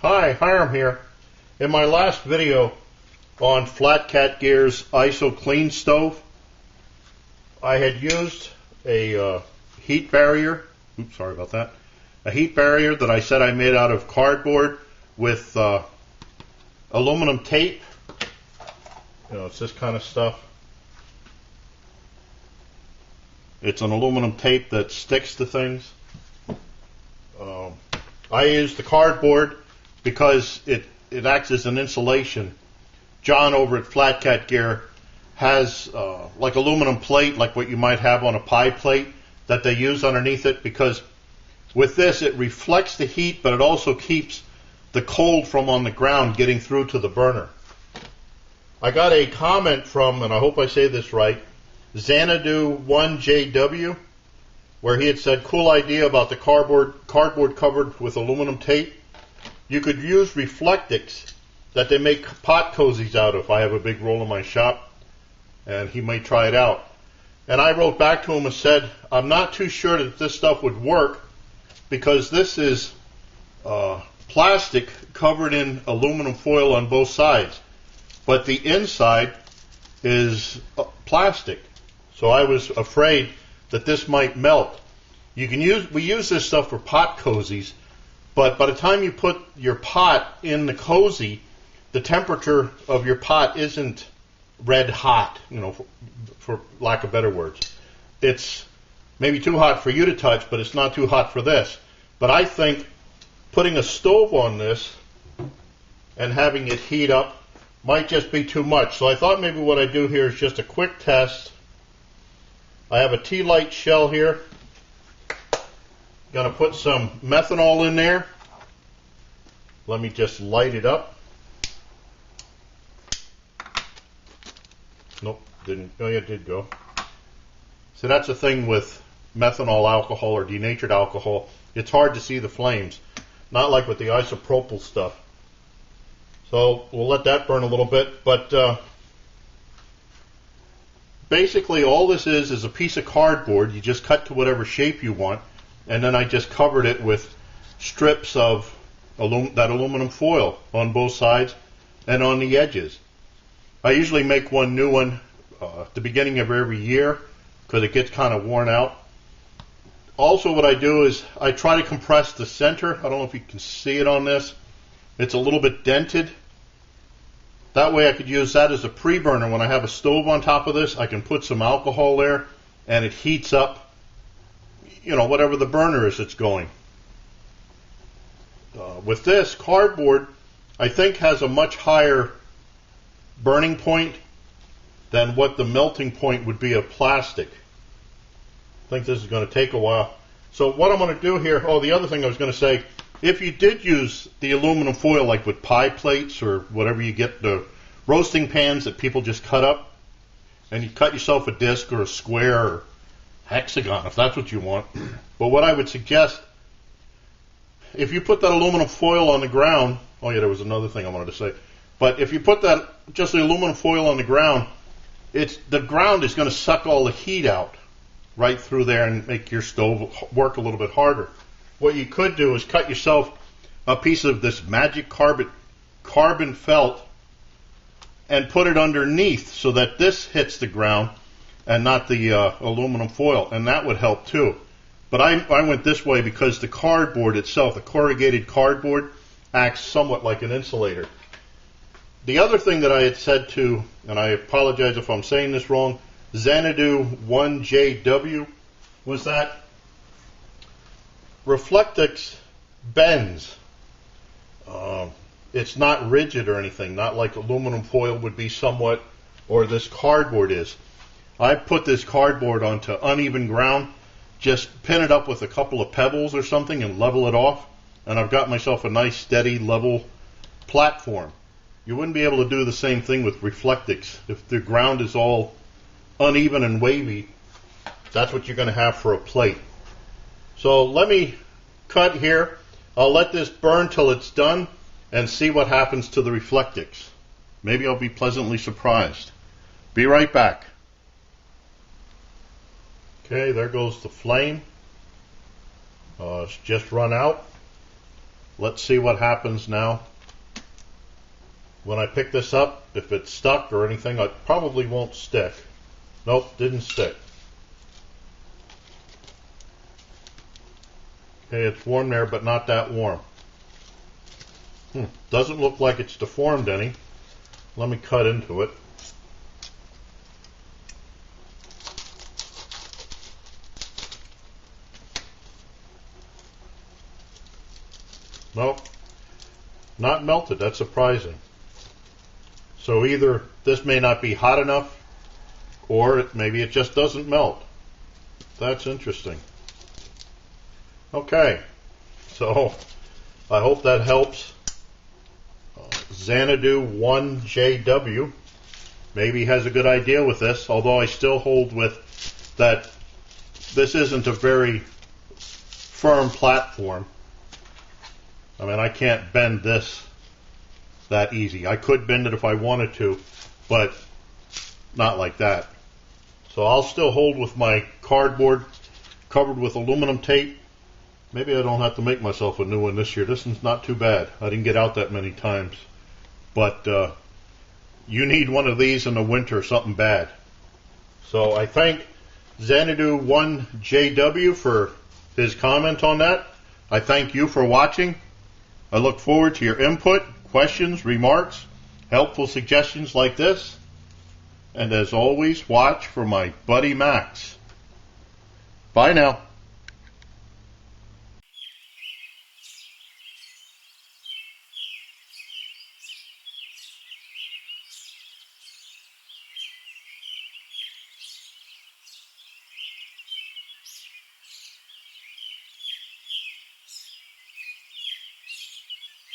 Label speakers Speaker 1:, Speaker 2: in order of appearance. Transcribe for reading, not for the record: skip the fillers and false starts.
Speaker 1: Hi, Hiram here. In my last video on Flat Cat Gear's ISO Clean Stove, I had used a heat barrier. Oops, sorry about that. A heat barrier that I said I made out of cardboard with aluminum tape. You know, it's this kind of stuff. It's an aluminum tape that sticks to things. I used the cardboard because it acts as an insulation. John over at Flat Cat Gear has like aluminum plate, like what you might have on a pie plate, that they use underneath it, because with this it reflects the heat, but it also keeps the cold from on the ground getting through to the burner. I got a comment from, and I hope I say this right, Xanadu1JW, where he had said, cool idea about the cardboard covered with aluminum tape. You could use Reflectix that they make pot cozies out of. I have a big roll in my shop, and he might try it out. And I wrote back to him and said, I'm not too sure that this stuff would work, because this is plastic covered in aluminum foil on both sides, but the inside is plastic. So I was afraid that this might melt. We use this stuff for pot cozies, but by the time you put your pot in the cozy, the temperature of your pot isn't red hot, you know, for lack of better words. It's maybe too hot for you to touch, but it's not too hot for this. But I think putting a stove on this and having it heat up might just be too much. So I thought maybe what I do here is just a quick test. I have a tea light shell here. Going to put some methanol in there. Let me just light it up. Nope, didn't. Oh yeah, it did go. So that's the thing with methanol alcohol or denatured alcohol. It's hard to see the flames. Not like with the isopropyl stuff. So we'll let that burn a little bit. But basically all this is a piece of cardboard. You just cut to whatever shape you want. And then I just covered it with strips of that aluminum foil on both sides and on the edges. I usually make one new one at the beginning of every year because it gets kind of worn out. Also what I do is I try to compress the center. I don't know if you can see it on this. It's a little bit dented. That way I could use that as a pre-burner. When I have a stove on top of this, I can put some alcohol there and it heats up, you know, whatever the burner is that's going. With this, cardboard, I think, has a much higher burning point than what the melting point would be of plastic. I think this is going to take a while. So what I'm going to do here, the other thing I was going to say, if you did use the aluminum foil, like with pie plates or whatever you get, the roasting pans that people just cut up, and you cut yourself a disc or a square or hexagon, if that's what you want. But what I would suggest, if you put that aluminum foil on the ground, oh yeah, there was another thing I wanted to say. But if you put that, just the aluminum foil on the ground, the ground is going to suck all the heat out right through there and make your stove work a little bit harder. What you could do is cut yourself a piece of this magic carbon felt and put it underneath so that this hits the ground and not the aluminum foil, and that would help too. But I went this way because the cardboard itself, the corrugated cardboard, acts somewhat like an insulator. The other thing that I had said to, and I apologize if I'm saying this wrong, Xanadu1JW, was that Reflectix bends. It's not rigid or anything, not like aluminum foil would be somewhat, or this cardboard is. I put this cardboard onto uneven ground, just pin it up with a couple of pebbles or something and level it off, and I've got myself a nice steady level platform. You wouldn't be able to do the same thing with Reflectix. If the ground is all uneven and wavy, that's what you're going to have for a plate. So let me cut here. I'll let this burn till it's done and see what happens to the Reflectix. Maybe I'll be pleasantly surprised. Be right back. Okay, there goes the flame. It's just run out. Let's see what happens now. When I pick this up, if it's stuck or anything, it probably won't stick. Nope, didn't stick. Okay, it's warm there, but not that warm. Doesn't look like it's deformed any. Let me cut into it. Nope, not melted. That's surprising. So either this may not be hot enough, or maybe it just doesn't melt. That's interesting. Okay, so I hope that helps. Xanadu 1JW maybe has a good idea with this, although I still hold with that this isn't a very firm platform. I mean, I can't bend this that easy. I could bend it if I wanted to, but not like that. So I'll still hold with my cardboard covered with aluminum tape. Maybe I don't have to make myself a new one this year. This one's not too bad. I didn't get out that many times. But you need one of these in the winter, something bad. So I thank Xanadu 1JW for his comment on that. I thank you for watching. I look forward to your input, questions, remarks, helpful suggestions like this. And as always, watch for my buddy Max. Bye now.